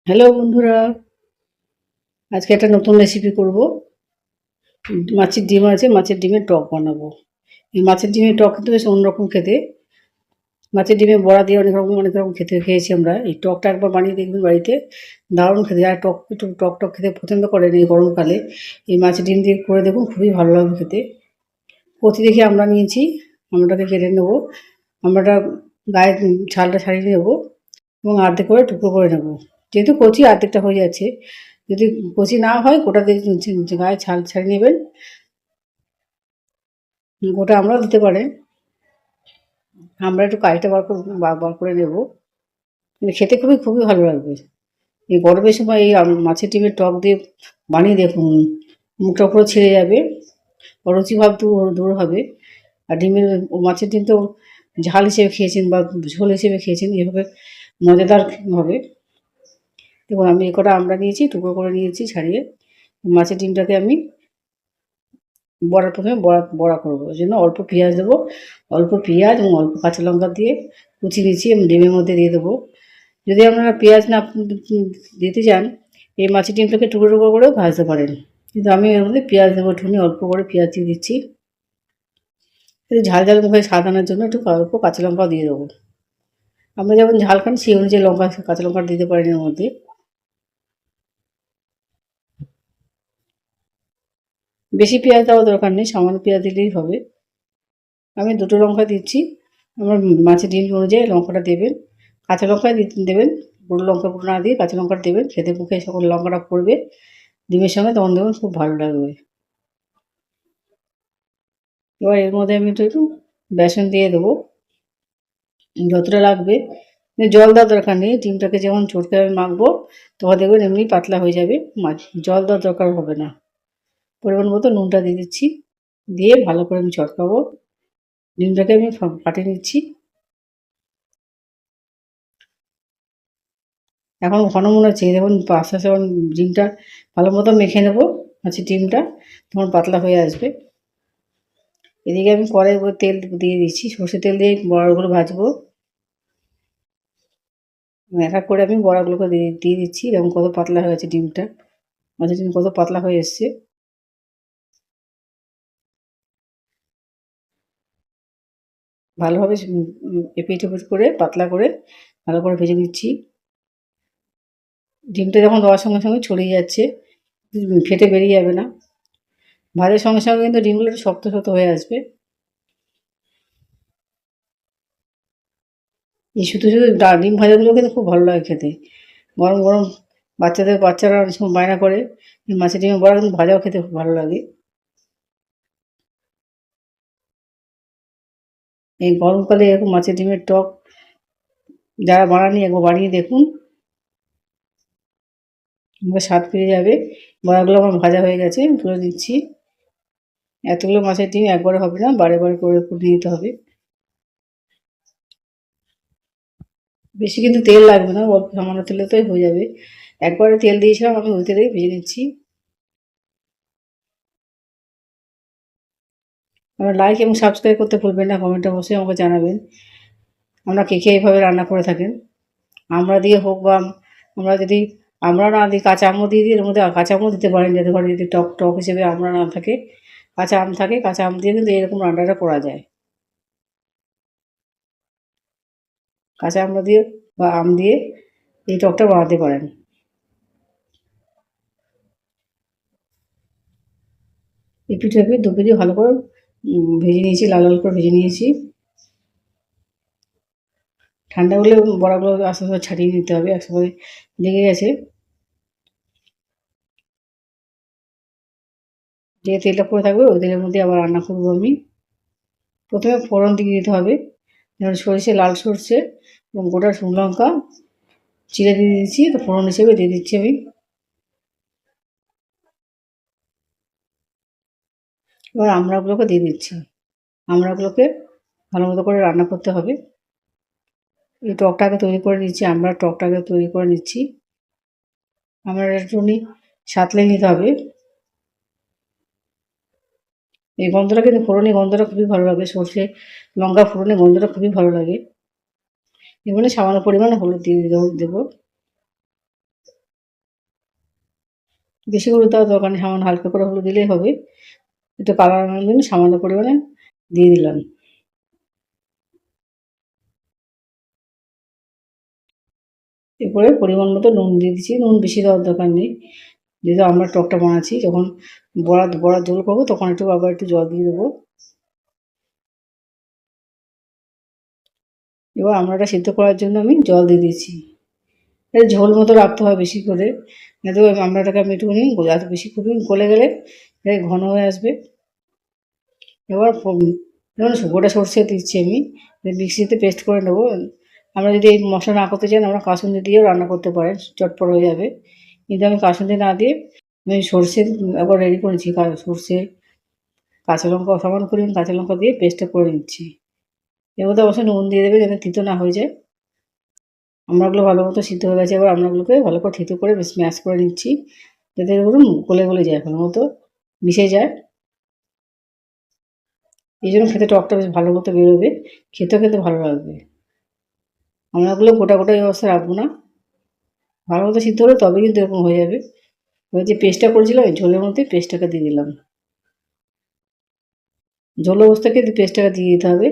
Hello বন্ধুরা, আজকে একটা নতুন রেসিপি করব। মাছের ডিম আছে, মাছের ডিমের টক বানাবো। এই মাছের ডিমের টক কিন্তু বেশ অন্যরকম খেতে। মাছের ডিমের বড়া দিয়ে অনেক রকম খেয়েছি আমরা। এই টকটা একবার বানিয়ে দেখবেন বাড়িতে, দারুণ খেতে। যারা একটু টক টক খেতে পছন্দ করেন এই গরমকালে, এই মাছের ডিম দিয়ে করে দেখুন, খুবই ভালো লাগবে খেতে। কচি দেখে আমরা নিয়েছি, আমরাটাকে কেটে নেবো। আমরাটা গায়ে ছালটা ছাড়িয়ে নেবো এবং অর্ধেক করে টুকরো করে নেবো। যেহেতু কচি অর্ধেকটা হয়ে যাচ্ছে, যদি কচি না হয় গোটা দিয়ে গায়ে ছাল ছাড়িয়ে নেবেন। গোটা আমরাও দিতে পারেন। আমরা একটু কাঁচটা বার করে নেবো। কিন্তু খেতে খুবই ভালো লাগবে। এই গরমের সময় এই মাছের ডিমের টক দিয়ে বানিয়ে দেখুন, মুখটা পুরো ছেড়ে যাবে, অরুচিভাব দূর হবে। আর ডিমের মাছের ডিম তো ঝাল হিসেবে খেয়েছেন বা ঝোল হিসেবে খেয়েছেন, এভাবে মজাদার হবে। দেখুন আমি এ কটা আমরা নিয়েছি, টুকরো করে নিয়েছি ছাড়িয়ে। মাছের ডিমটাকে আমি প্রথমে বড়া করবো। ওই জন্য অল্প পেঁয়াজ দেবো, অল্প পেঁয়াজ এবং অল্প কাঁচা লঙ্কা দিয়ে কুচি নিচ্ছি এবং ডিমের মধ্যে দিয়ে দেবো। যদি আপনারা পেঁয়াজ না দিতে চান, এই মাছের ডিমটাকে টুকরো টুকরো করেও ভাজতে পারেন, কিন্তু আমি এর মধ্যে পেঁয়াজ দেবো। ঠুনি অল্প করে পেঁয়াজ দিয়ে দিচ্ছি। একটু ঝাল ঝাল মুখে স্বাদ আনার জন্য একটু অল্প কাঁচা লঙ্কাও দিয়ে দেবো। আমরা যেমন ঝাল খান সেই অনুযায়ী কাঁচা লঙ্কা দিতে পারেন এর মধ্যে। বেশি পেঁয়াজ দেওয়ার দরকার নেই, সামান্য পেঁয়াজ দিলেই হবে। আমি দুটো লঙ্কা দিচ্ছি। আমার মাছের ডিম অনুযায়ী লঙ্কাটা দেবেন। কাঁচা লঙ্কায় দেবেন, গুঁড়ো লঙ্কা গুঁড়ো না দিয়ে কাঁচা লঙ্কাটা দেবেন। খেতে মুখে সকল লঙ্কাটা পড়বে ডিমের সঙ্গে, তখন দেখবেন খুব ভালো লাগবে। এবার এর মধ্যে আমি একটু বেসন দিয়ে দেবো, যতটা লাগবে। জল দেওয়ার দরকার নেই, ডিমটাকে যেমন চটকে আমি মাখবো তখন দেখবেন এমনি পাতলা হয়ে যাবে, জল দেওয়ার দরকার হবে না। পরিমাণ মতো নুনটা দিয়ে দিচ্ছি, দিয়ে ভালো করে আমি চটকাবো। ডিমটাকে আমি ফাটিয়ে নিচ্ছি। এখন ঘন মনে হচ্ছে, দেখুন আস্তে আস্তে যখন ডিমটা ভালো মতো মেখে নেবো, ডিমটা তখন পাতলা হয়ে আসবে। এদিকে আমি কড়াইয়ের উপর তেল দিয়ে দিচ্ছি, সর্ষের তেল দিয়ে বড়াগুলো ভাজবো। এক এক করে আমি বড়াগুলোকে দিয়ে দিচ্ছি। এবং কত পাতলা হয়ে গেছে ডিমটা, মাছের ডিম কত পাতলা হয়ে এসছে। ভালোভাবে এপিট ওপিট করে পাতলা করে ভালো করে ভেজে নিচ্ছি। ডিমটা যখন দেওয়ার সঙ্গে সঙ্গে ছড়িয়ে যাচ্ছে, ফেটে বেরিয়ে যাবে না। ভাজার সঙ্গে সঙ্গে কিন্তু ডিমগুলো একটু শক্ত শক্ত হয়ে আসবে। এই শুধু ডিম ভাজাগুলো কিন্তু খুব ভালো লাগে খেতে। গরম গরম বাচ্চারা অনেক সময় বায়না করে, এই মাছের ডিমের বড়া কিন্তু ভাজাও খেতে খুব ভালো লাগে। এই গরমকালে এরকম মাছের ডিমের টক যারা বানাননি একবার বানিয়ে দেখুন, স্বাদ পেয়ে যাবে। বড়াগুলো আমার ভাজা হয়ে গেছে, তুলে দিচ্ছি। এতগুলো মাছের ডিম একবারে হবে না, বারে বারে করে নিতে হবে। বেশি কিন্তু তেল লাগবে না, অল্প সামান্য তেলেতেই হয়ে যাবে। একবারে তেল দিয়েছিলাম, আমি ওই তেলেই ভেজে নিচ্ছি। আমার লাইক এবং সাবস্ক্রাইব করতে ভুলবেন না, কমেন্টে অবশ্যই আমাকে জানাবেন আমরা কে কে এইভাবে রান্না করে থাকেন। আমরা দিয়ে হোক বা আমরা যদি আমরা না দিই, কাঁচা আমও দিয়ে দিই, এর মধ্যে কাঁচা আমও দিতে পারেন, যাতে ঘরে যদি টক টক হিসেবে আমরা না থাকে, কাঁচা আম থাকে, কাঁচা আম দিয়ে কিন্তু এরকম রান্নাটা করা যায়। কাঁচা আমরা দিয়ে বা আম দিয়ে এই টকটা বানাতে পারেন। এই পিঠে দু পিঠে ভালো করে ভেজে নিয়েছি, লাল লাল করে ভেজে নিয়েছি। ঠান্ডা হলে বড়াগুলো আস্তে আস্তে ছাড়িয়ে নিতে হবে, একসঙ্গে লেগে গেছে। যে তেলটা পড়ে থাকবে ওই তেলের মধ্যে আবার রান্না করবো আমি। প্রথমে ফোড়ন দিয়ে দিতে হবে, যেমন সরষে, লাল সরষে এবং গোটা শুকনো লঙ্কা চিড়ে দিয়ে দিচ্ছি, তো ফোড়ন হিসেবে দিয়ে দিচ্ছি আমি। এবার আমড়াগুলোকে দিয়ে দিচ্ছি। আমড়াগুলোকে ভালো মতো করে রান্না করতে হবে। এই টকটাকে তৈরি করে নিচ্ছি, আমরা টকটাকে তৈরি করে নিচ্ছি। আমরা একটুখানি সাঁতলে নিতে হবে। এই গন্ধটা কিন্তু ফোড়নের গন্ধটা খুবই ভালো লাগে, সর্ষে লঙ্কা ফোড়নের গন্ধটা খুবই ভালো লাগে। এখানে সামান্য পরিমাণে হলুদ দিয়ে দেবো। বেশি হলুদ দেওয়ার দরকার নেই, সামান্য হালকা করে হলুদ দিলেই হবে। একটু কালার আনার জন্য সামান্য পরিমাণে দিয়ে দিলাম। এরপরে পরিমাণ মতো নুন দিয়ে দিচ্ছি, নুন বেশি দেওয়ার দরকার নেই, যেহেতু আমরা টকটা বানাচ্ছি। যখন বড়ার ঝোল করবো তখন আবার একটু জল দিয়ে দেবো। এবার আমড়াটা সিদ্ধ করার জন্য আমি জল দিয়ে দিয়েছি। ঝোল মতো রাখতে হয় বেশি করে, যাতে আমড়াটাকে আমি একটুখানি এত বেশি খুবই গলে গেলে ঘন হয়ে আসবে। এবার যেমন গোটা সর্ষে দিচ্ছি আমি, মিক্সিতে পেস্ট করে নেবো। আমরা যদি এই মশলা না করতে চান, আমরা কাসুন্দি দিয়েও রান্না করতে পারেন, চটপট হয়ে যাবে। কিন্তু আমি কাসুন্দি না দিয়ে আমি সর্ষে একবার রেডি করেছি। সর্ষে, কাঁচা লঙ্কা, সামান্য পরিমাণ কাঁচা লঙ্কা দিয়ে পেস্টটা করে নিচ্ছি। এর মধ্যে অবশ্যই নুন দিয়ে দেবে যাতে তিতো না হয়ে যায়। আমড়াগুলো ভালো মতো সিদ্ধ হয়ে গেছে, এবার আমড়াগুলোকে ভালো করে থেতো করে স্ম্যাশ করে নিচ্ছি, যাতে এগুলো গলে যায়, ভালো মতো মিশে যায়। এই জন্য খেতে টকটা বেশ ভালো মতো বেরোবে, খেতেও খেতে ভালো লাগবে। আমড়াগুলো গোটা গোটা এই অবস্থায় রাখবো না, ভালো মতো সিদ্ধ হলে তবে কিন্তু এরকম হয়ে যাবে। এবার যে পেস্টটা করেছিলাম ওই ঝোলের মধ্যে পেস্টটাকে দিয়ে দিলাম। ঝোল অবস্থাকে পেস্টটাকে দিয়ে দিতে হবে।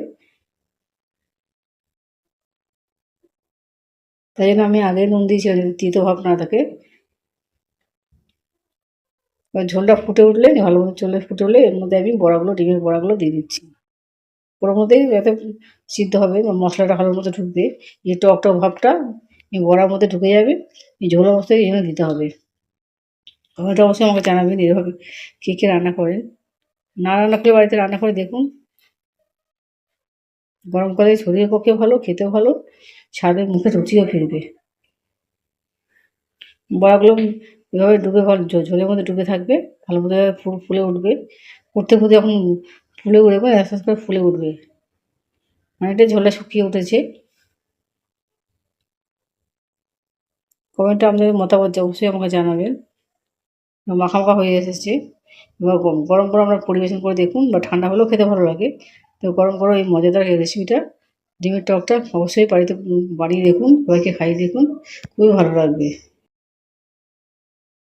তাই জন্য আমি আগে নুন দিয়েছিলাম যদি তিতো ভাব না থাকে। এবার ঝোলটা ফুটে উঠলে, ভালো মতো ফুটে উঠলে এর মধ্যে আমি ডিমের বড়াগুলো দিয়ে দিচ্ছি। ওর মধ্যেই যাতে সিদ্ধ হবে, মশলাটা ভালো মতো ঢুকবে, যে টক ভাবটা এই বড়ার মধ্যে ঢুকে যাবে। এই ঝোল অবস্থায় এখানে দিতে হবে। ওটা অবশ্যই আমাকে জানাবেন এভাবে কে রান্না করেন। না রান্না করলে বাড়িতে রান্না করে দেখুন, গরমকালে শরীরের পক্ষে ভালো, খেতেও ভালো, স্বাদে মুখে রুচিও ফিরবে। বড়াগুলো এভাবে ডুবে ঝোলের মধ্যে ডুবে থাকবে, ভালো মতো ফুলে উঠবে। ফুটতে ফুটতে যখন ফুলে উঠবে, আস্তে আস্তে করে ফুলে উঠবে, অনেকটা ঝোলটা শুকিয়ে উঠেছে। কমেন্টে আপনাদের মতামত অবশ্যই আমাকে জানাবেন। মাখা মাখা হয়ে এসেছে, এবার গরম গরম আমরা পরিবেশন করে দেখুন, বা ঠান্ডা হলেও খেতে ভালো লাগে। তো গরম গরম এই মজাদার এই রেসিপিটা, ডিমের টকটা অবশ্যই বাড়িতে বানিয়ে দেখুন, সবাইকে খাইয়ে দেখুন, খুবই ভালো লাগবে।